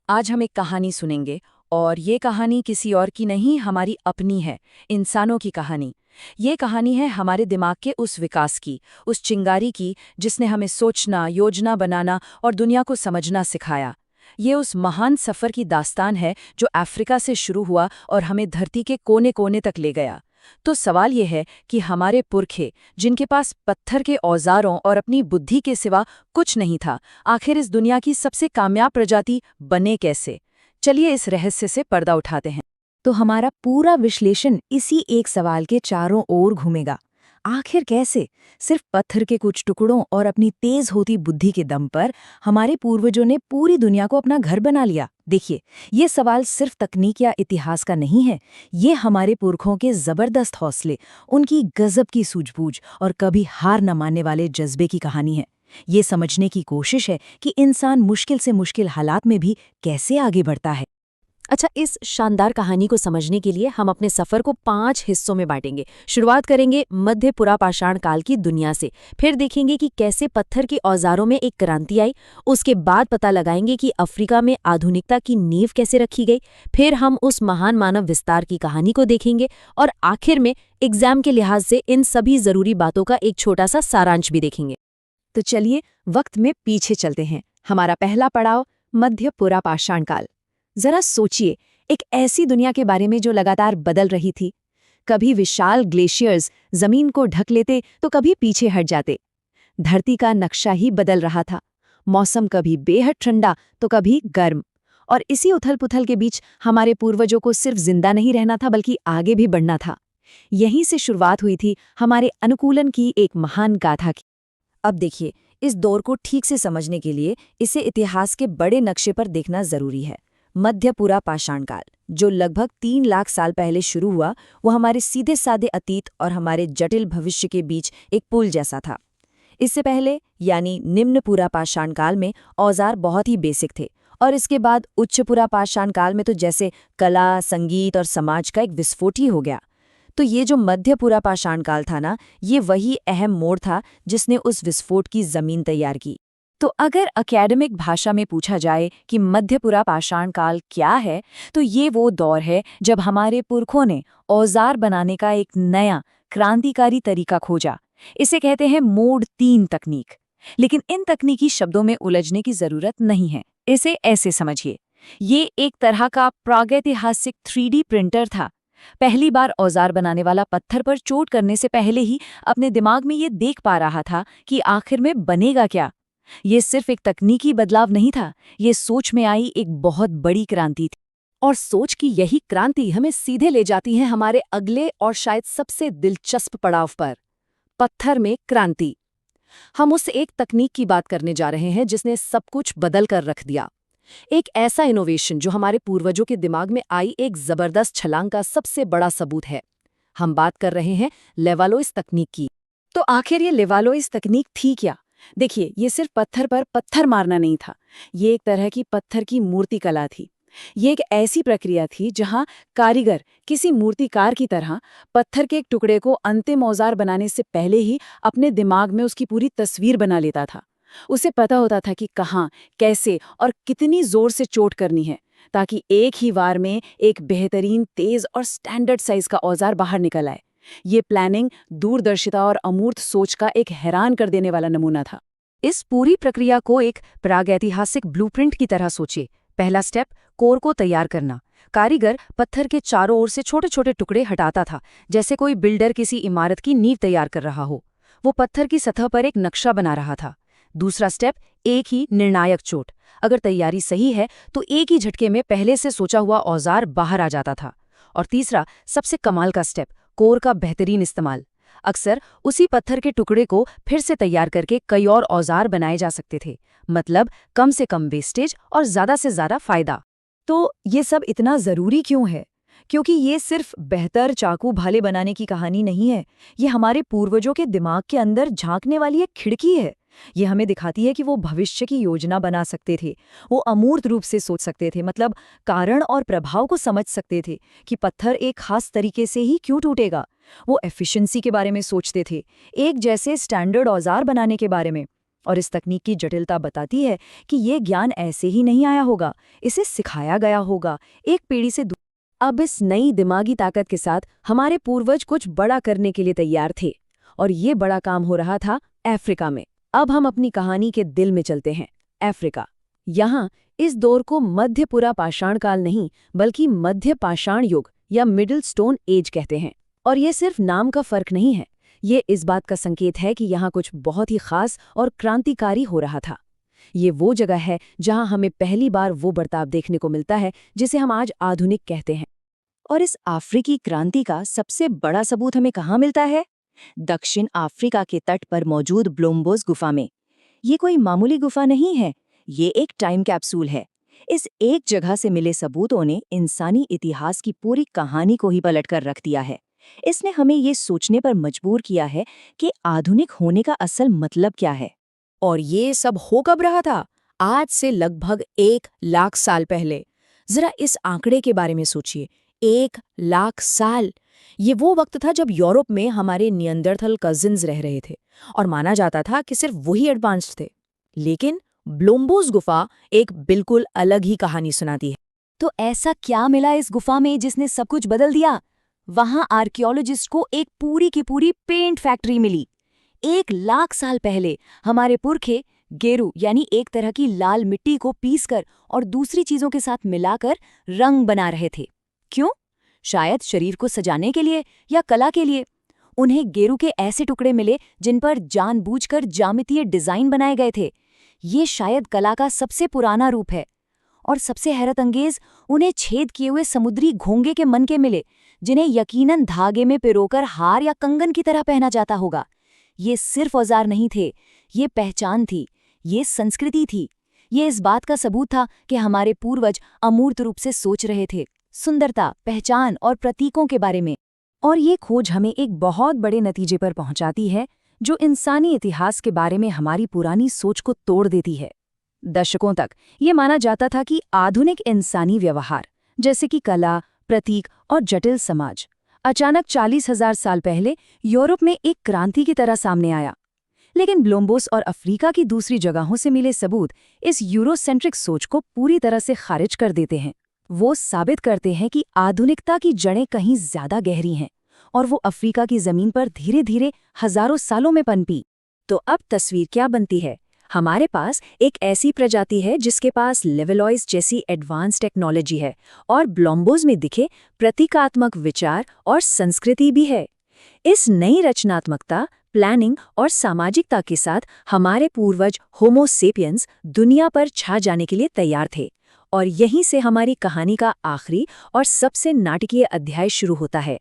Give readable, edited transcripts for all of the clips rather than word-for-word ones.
आज हम एक कहानी सुनेंगे और ये कहानी किसी और की नहीं, हमारी अपनी है, इंसानों की कहानी। ये कहानी है हमारे दिमाग के उस विकास की, उस चिंगारी की जिसने हमें सोचना, योजना बनाना और दुनिया को समझना सिखाया। ये उस महान सफ़र की दास्तान है जो अफ्रीका से शुरू हुआ और हमें धरती के कोने कोने तक ले गया। तो सवाल ये है कि हमारे पुरखे, जिनके पास पत्थर के औजारों और अपनी बुद्धि के सिवा कुछ नहीं था, आखिर इस दुनिया की सबसे कामयाब प्रजाति बने कैसे? चलिए इस रहस्य से पर्दा उठाते हैं। तो हमारा पूरा विश्लेषण इसी एक सवाल के चारों ओर घूमेगा। आखिर कैसे सिर्फ पत्थर के कुछ टुकड़ों और अपनी तेज होती बुद्धि के दम पर हमारे पूर्वजों ने पूरी दुनिया को अपना घर बना लिया? देखिए, ये सवाल सिर्फ तकनीक या इतिहास का नहीं है। ये हमारे पुरखों के जबरदस्त हौसले, उनकी गजब की सूझबूझ और कभी हार न मानने वाले जज्बे की कहानी है। ये समझने की कोशिश है कि इंसान मुश्किल से मुश्किल हालात में भी कैसे आगे बढ़ता है। अच्छा, इस शानदार कहानी को समझने के लिए हम अपने सफर को 5 हिस्सों में बांटेंगे। शुरुआत करेंगे मध्य पुरापाषाण काल की दुनिया से, फिर देखेंगे कि कैसे पत्थर के औजारों में एक क्रांति आई। उसके बाद पता लगाएंगे कि अफ्रीका में आधुनिकता की नींव कैसे रखी गई। फिर हम उस महान मानव विस्तार की कहानी को देखेंगे और आखिर में एग्जाम के लिहाज से इन सभी जरूरी बातों का एक छोटा सा सारांश भी देखेंगे। तो चलिए वक्त में पीछे चलते हैं। हमारा पहला पड़ाव मध्य पुरापाषाण काल। जरा सोचिए, एक ऐसी दुनिया के बारे में जो लगातार बदल रही थी। कभी विशाल ग्लेशियर्स जमीन को ढक लेते तो कभी पीछे हट जाते। धरती का नक्शा ही बदल रहा था। मौसम कभी बेहद ठंडा तो कभी गर्म। और इसी उथल-पुथल के बीच हमारे पूर्वजों को सिर्फ जिंदा नहीं रहना था, बल्कि आगे भी बढ़ना था। यहीं से शुरुआत हुई थी हमारे अनुकूलन की एक महान गाथा की। अब देखिए, इस दौर को ठीक से समझने के लिए इसे इतिहास के बड़े नक्शे पर देखना जरूरी है। मध्य पुरापाषाण काल, जो लगभग 3 लाख साल पहले शुरू हुआ, वो हमारे सीधे साधे अतीत और हमारे जटिल भविष्य के बीच एक पुल जैसा था। इससे पहले यानी निम्न पुरापाषाण काल में औजार बहुत ही बेसिक थे, और इसके बाद उच्च पुरापाषाण काल में तो जैसे कला, संगीत और समाज का एक विस्फोट ही हो गया। तो ये जो मध्य पुरापाषाण काल था ना, ये वही अहम मोड़ था जिसने उस विस्फोट की जमीन तैयार की। तो अगर एकेडमिक भाषा में पूछा जाए कि मध्य पुरापाषाण काल क्या है, तो ये वो दौर है जब हमारे पुरखों ने औजार बनाने का एक नया क्रांतिकारी तरीका खोजा। इसे कहते हैं मोड 3 तकनीक। लेकिन इन तकनीकी शब्दों में उलझने की जरूरत नहीं है। इसे ऐसे समझिए, ये एक तरह का प्रागैतिहासिक 3D प्रिंटर था। पहली बार औजार बनाने वाला पत्थर पर चोट करने से पहले ही अपने दिमाग में ये देख पा रहा था कि आखिर में बनेगा क्या। ये सिर्फ एक तकनीकी बदलाव नहीं था, ये सोच में आई एक बहुत बड़ी क्रांति थी। और सोच की यही क्रांति हमें सीधे ले जाती है हमारे अगले और शायद सबसे दिलचस्प पड़ाव पर, पत्थर में क्रांति। हम उस एक तकनीक की बात करने जा रहे हैं जिसने सब कुछ बदल कर रख दिया। एक ऐसा इनोवेशन जो हमारे पूर्वजों के दिमाग में आई एक जबरदस्त छलांग का सबसे बड़ा सबूत है। हम बात कर रहे हैं लेवालोइस तकनीक की। तो आखिर ये लेवालोइस तकनीक थी क्या? देखिए, ये सिर्फ पत्थर पर पत्थर मारना नहीं था, ये एक तरह की पत्थर की मूर्ति कला थी। ये एक ऐसी प्रक्रिया थी जहां कारीगर किसी मूर्तिकार की तरह पत्थर के एक टुकड़े को अंतिम औजार बनाने से पहले ही अपने दिमाग में उसकी पूरी तस्वीर बना लेता था। उसे पता होता था कि कहाँ, कैसे और कितनी जोर से चोट करनी है, ताकि एक ही वार में एक बेहतरीन, तेज और स्टैंडर्ड साइज का औजार बाहर निकल आए। ये प्लानिंग, दूरदर्शिता और अमूर्त सोच का एक हैरान कर देने वाला नमूना था। इस पूरी प्रक्रिया को एक प्रागैतिहासिक ब्लूप्रिंट की तरह सोचिए। पहला स्टेप, कोर को तैयार करना। कारीगर पत्थर के चारों ओर से छोटे छोटे टुकड़े हटाता था, जैसे कोई बिल्डर किसी इमारत की नींव तैयार कर रहा हो। वो पत्थर की सतह पर एक नक्शा बना रहा था। दूसरा स्टेप, एक ही निर्णायक चोट। अगर तैयारी सही है तो एक ही झटके में पहले से सोचा हुआ औजार बाहर आ जाता था। और तीसरा, सबसे कमाल का स्टेप, कोर का बेहतरीन इस्तेमाल। अक्सर उसी पत्थर के टुकड़े को फिर से तैयार करके कई और औजार बनाए जा सकते थे। मतलब कम से कम वेस्टेज और ज्यादा से ज्यादा फायदा। तो ये सब इतना जरूरी क्यों है? क्योंकि ये सिर्फ बेहतर चाकू भाले बनाने की कहानी नहीं है, ये हमारे पूर्वजों के दिमाग के अंदर झांकने वाली एक खिड़की है। ये हमें दिखाती है कि वो भविष्य की योजना बना सकते थे, वो अमूर्त रूप से सोच सकते थे, मतलब कारण और प्रभाव को समझ सकते थे कि पत्थर एक खास तरीके से ही क्यों टूटेगा। वो एफिशिएंसी के बारे में सोचते थे, एक जैसे स्टैंडर्ड औजार बनाने के बारे में। और इस तकनीक की जटिलता बताती है कि ये ज्ञान ऐसे ही नहीं आया होगा, इसे सिखाया गया होगा, एक पीढ़ी से अब इस नई दिमागी ताकत के साथ हमारे पूर्वज कुछ बड़ा करने के लिए तैयार थे, और ये बड़ा काम हो रहा था अफ्रीका में। अब हम अपनी कहानी के दिल में चलते हैं, अफ्रीका। यहाँ इस दौर को मध्य पुरा पाषाण काल नहीं, बल्कि मध्य पाषाण युग या मिडिल स्टोन एज कहते हैं। और ये सिर्फ नाम का फर्क नहीं है, ये इस बात का संकेत है कि यहाँ कुछ बहुत ही खास और क्रांतिकारी हो रहा था। ये वो जगह है जहाँ हमें पहली बार वो बर्ताव देखने को मिलता है जिसे हम आज आधुनिक कहते हैं। और इस अफ्रीकी क्रांति का सबसे बड़ा सबूत हमें कहाँ मिलता है? दक्षिण अफ्रीका के तट पर मौजूद ब्लोम्बोस गुफा में। ये कोई मामूली गुफा नहीं है, ये एक टाइम कैप्सूल है। इस एक जगह से मिले सबूतों ने इंसानी इतिहास की पूरी कहानी को ही पलट कर रख दिया है। इसने हमें ये सोचने पर मजबूर किया है कि आधुनिक होने का असल मतलब क्या है। और ये सब हो कब रहा था? आज से लगभग 1 लाख साल पहले। जरा इस आंकड़े के बारे में सोचिए, 1 लाख साल। ये वो वक्त था जब यूरोप में हमारे नियंदरथल कजिन्स रह रहे थे और माना जाता था कि सिर्फ वही एडवांस्ड थे। लेकिन ब्लोम्बोस गुफा एक बिल्कुल अलग ही कहानी सुनाती है। तो ऐसा क्या मिला इस गुफा में जिसने सब कुछ बदल दिया? वहां आर्कियोलॉजिस्ट को एक पूरी की पूरी पेंट फैक्ट्री मिली। 1 लाख साल पहले हमारे पुरखे गेरू यानी एक तरह की लाल मिट्टी को पीसकर और दूसरी चीजों के साथ मिलाकर रंग बना रहे थे। क्यों? शायद शरीर को सजाने के लिए या कला के लिए। उन्हें गेरू के ऐसे टुकड़े मिले जिन पर जानबूझकर ज्यामितीय डिजाइन बनाए गए थे। ये शायद कला का सबसे पुराना रूप है। और सबसे हैरतअंगेज, उन्हें छेद किए हुए समुद्री घोंगे के मनके मिले, जिन्हें यकीनन धागे में पिरोकर हार या कंगन की तरह पहना जाता होगा। ये सिर्फ औजार नहीं थे, ये पहचान थी, ये संस्कृति थी। ये इस बात का सबूत था कि हमारे पूर्वज अमूर्त रूप से सोच रहे थे, सुंदरता, पहचान और प्रतीकों के बारे में। और ये खोज हमें एक बहुत बड़े नतीजे पर पहुंचाती है, जो इंसानी इतिहास के बारे में हमारी पुरानी सोच को तोड़ देती है। दशकों तक ये माना जाता था कि आधुनिक इंसानी व्यवहार, जैसे कि कला, प्रतीक और जटिल समाज, अचानक 40,000 साल पहले यूरोप में एक क्रांति की तरह सामने आया। लेकिन ब्लोम्बोस और अफ्रीका की दूसरी जगहों से मिले सबूत इस यूरोसेंट्रिक सोच को पूरी तरह से खारिज कर देते हैं। वो साबित करते हैं कि आधुनिकता की जड़ें कहीं ज्यादा गहरी हैं और वो अफ्रीका की जमीन पर धीरे धीरे हजारों सालों में पनपी। तो अब तस्वीर क्या बनती है? हमारे पास एक ऐसी प्रजाति है जिसके पास लेवलॉइस जैसी एडवांस टेक्नोलॉजी है और ब्लोम्बोस में दिखे प्रतीकात्मक विचार और संस्कृति भी है। इस नई रचनात्मकता, प्लानिंग और सामाजिकता के साथ हमारे पूर्वज होमो सेपियंस दुनिया पर छा जाने के लिए तैयार थे। और यहीं से हमारी कहानी का आखिरी और सबसे नाटकीय अध्याय शुरू होता है,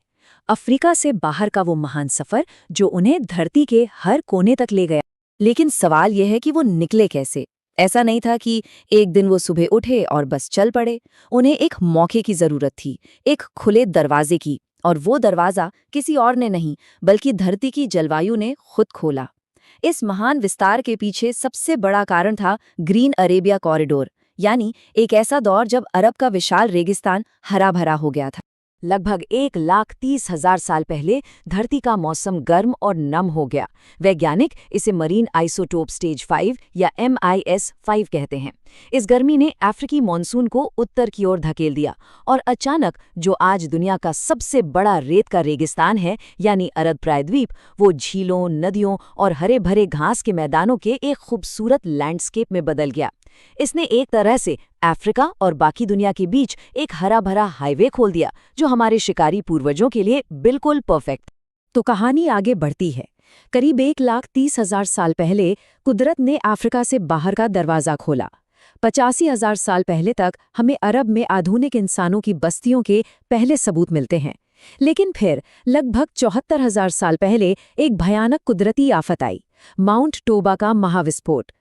अफ्रीका से बाहर का वो महान सफर जो उन्हें धरती के हर कोने तक ले गया। लेकिन सवाल यह है कि वो निकले कैसे? ऐसा नहीं था कि एक दिन वो सुबह उठे और बस चल पड़े। उन्हें एक मौके की जरूरत थी, एक खुले दरवाजे की। और वो दरवाजा किसी और ने नहीं, बल्कि धरती की जलवायु ने खुद खोला। इस महान विस्तार के पीछे सबसे बड़ा कारण था ग्रीन अरेबिया कॉरिडोर, यानी एक ऐसा दौर जब अरब का विशाल रेगिस्तान हरा भरा हो गया था। लगभग 1,30,000 साल पहले धरती का मौसम गर्म और नम हो गया। वैज्ञानिक इसे मरीन आइसोटोप स्टेज 5 या MIS5 कहते हैं। इस गर्मी ने अफ्रीकी मॉनसून को उत्तर की ओर धकेल दिया और अचानक जो आज दुनिया का सबसे बड़ा रेत का रेगिस्तान है, यानी अरब प्रायद्वीप, वो झीलों, नदियों और हरे भरे घास के मैदानों के एक खूबसूरत लैंडस्केप में बदल गया। इसने एक तरह से अफ्रीका और बाकी दुनिया के बीच एक हरा भरा हाईवे खोल दिया, जो हमारे शिकारी पूर्वजों के लिए बिल्कुल परफेक्ट। तो कहानी आगे बढ़ती है। करीब 1,30,000 साल पहले कुदरत ने अफ्रीका से बाहर का दरवाजा खोला। 85,000 साल पहले तक हमें अरब में आधुनिक इंसानों की बस्तियों के पहले सबूत मिलते हैं। लेकिन फिर लगभग 74,000 साल पहले एक भयानक कुदरती आफत आई, माउंट टोबा का महाविस्फोट।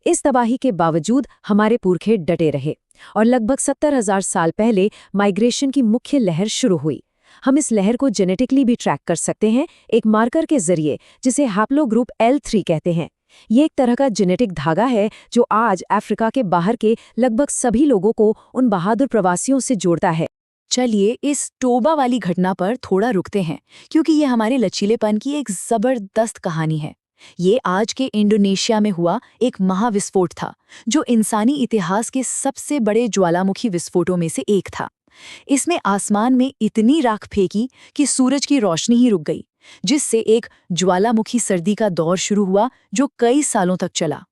इस तबाही के बावजूद हमारे पुरखे डटे रहे और लगभग 70,000 साल पहले माइग्रेशन की मुख्य लहर शुरू हुई। हम इस लहर को जेनेटिकली भी ट्रैक कर सकते हैं, एक मार्कर के जरिए जिसे हैप्लोग्रुप L3 कहते हैं। ये एक तरह का जेनेटिक धागा है जो आज अफ्रीका के बाहर के लगभग सभी लोगों को उन बहादुर प्रवासियों से जोड़ता है। चलिए इस टोबा वाली घटना पर थोड़ा रुकते हैं, क्योंकि ये हमारे लचीलेपन की एक जबरदस्त कहानी है। ये आज के इंडोनेशिया में हुआ एक महाविस्फोट था, जो इंसानी इतिहास के सबसे बड़े ज्वालामुखी विस्फोटों में से एक था। इसने आसमान में इतनी राख फेंकी कि सूरज की रोशनी ही रुक गई, जिससे एक ज्वालामुखी सर्दी का दौर शुरू हुआ जो कई सालों तक चला।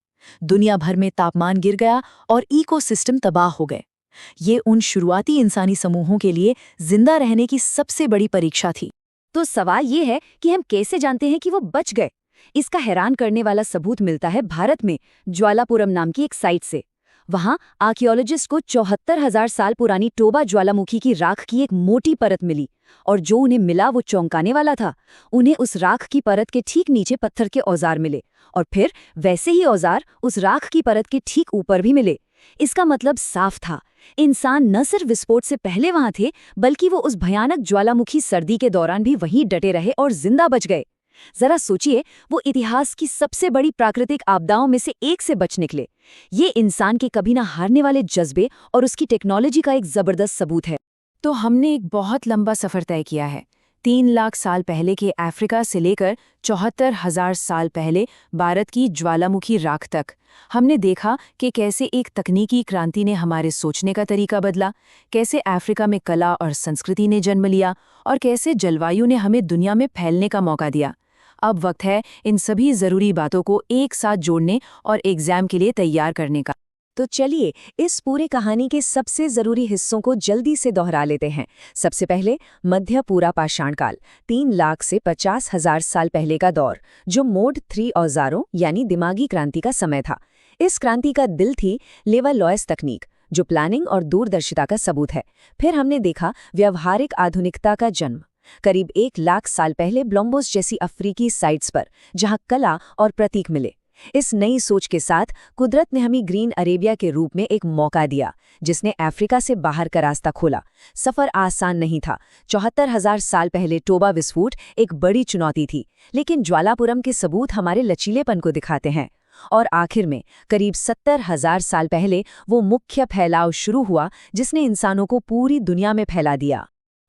दुनिया भर में तापमान गिर गया और इकोसिस्टम तबाह हो गए। ये उन शुरुआती इंसानी समूहों के लिए जिंदा रहने की सबसे बड़ी परीक्षा थी। तो सवाल ये है कि हम कैसे जानते हैं कि वो बच गए? इसका हैरान करने वाला सबूत मिलता है भारत में ज्वालापुरम नाम की एक साइट से। वहां आर्कियोलॉजिस्ट को 74,000 साल पुरानी टोबा ज्वालामुखी की राख की एक मोटी परत मिली, और जो उन्हें मिला वो चौंकाने वाला था। उन्हें उस राख की परत के ठीक नीचे पत्थर के औजार मिले, और फिर वैसे ही औजार उस राख की परत के ठीक ऊपर भी मिले। इसका मतलब साफ था, इंसान न सिर्फ विस्फोट से पहले वहां थे, बल्कि वो उस भयानक ज्वालामुखी सर्दी के दौरान भी वहीं डटे रहे और जिंदा बच गए। जरा सोचिए, वो इतिहास की सबसे बड़ी प्राकृतिक आपदाओं में से एक से बच निकले। ये इंसान के कभी ना हारने वाले जज्बे और उसकी टेक्नोलॉजी का एक जबरदस्त सबूत है। तो हमने एक बहुत लंबा सफर तय किया है, 3 लाख साल पहले के अफ्रीका से लेकर 74,000 साल पहले भारत की ज्वालामुखी राख तक। हमने देखा कि कैसे एक तकनीकी क्रांति ने हमारे सोचने का तरीका बदला, कैसे अफ्रीका में कला और संस्कृति ने जन्म लिया, और कैसे जलवायु ने हमें दुनिया में फैलने का मौका दिया। अब वक्त है इन सभी ज़रूरी बातों को एक साथ जोड़ने और एग्जाम के लिए तैयार करने का। तो चलिए इस पूरी कहानी के सबसे जरूरी हिस्सों को जल्दी से दोहरा लेते हैं। सबसे पहले मध्य पूरा पाषाण काल, 3 लाख से 50,000 साल पहले का दौर, जो मोड 3 औजारों यानी दिमागी क्रांति का समय था। इस क्रांति का दिल थी लेवलॉयस तकनीक, जो प्लानिंग और दूरदर्शिता का सबूत है। फिर हमने देखा व्यावहारिक आधुनिकता का जन्म, करीब 1 लाख साल पहले ब्लोम्बोस जैसी अफ्रीकी साइट्स पर, जहां कला और प्रतीक मिले। इस नई सोच के साथ कुदरत ने हमें ग्रीन अरेबिया के रूप में एक मौका दिया, जिसने अफ्रीका से बाहर का रास्ता खोला। सफर आसान नहीं था। 74,000 साल पहले टोबा विस्फोट एक बड़ी चुनौती थी, लेकिन ज्वालापुरम के सबूत हमारे लचीलेपन को दिखाते हैं। और आखिर में करीब 70,000 साल पहले वो मुख्य फैलाव शुरू हुआ, जिसने इंसानों को पूरी दुनिया में फैला दिया।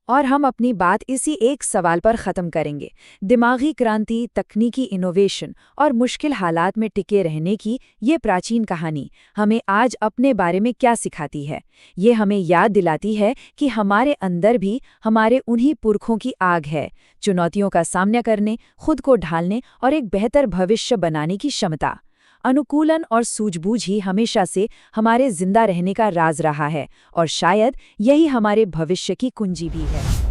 और हम अपनी बात इसी एक सवाल पर ख़त्म करेंगे। दिमागी क्रांति, तकनीकी इनोवेशन और मुश्किल हालात में टिके रहने की ये प्राचीन कहानी हमें आज अपने बारे में क्या सिखाती है? ये हमें याद दिलाती है कि हमारे अंदर भी हमारे उन्हीं पुरखों की आग है, चुनौतियों का सामना करने, खुद को ढालने और एक बेहतर भविष्य बनाने की क्षमता। अनुकूलन और सूझबूझ ही हमेशा से हमारे जिंदा रहने का राज रहा है, और शायद यही हमारे भविष्य की कुंजी भी है।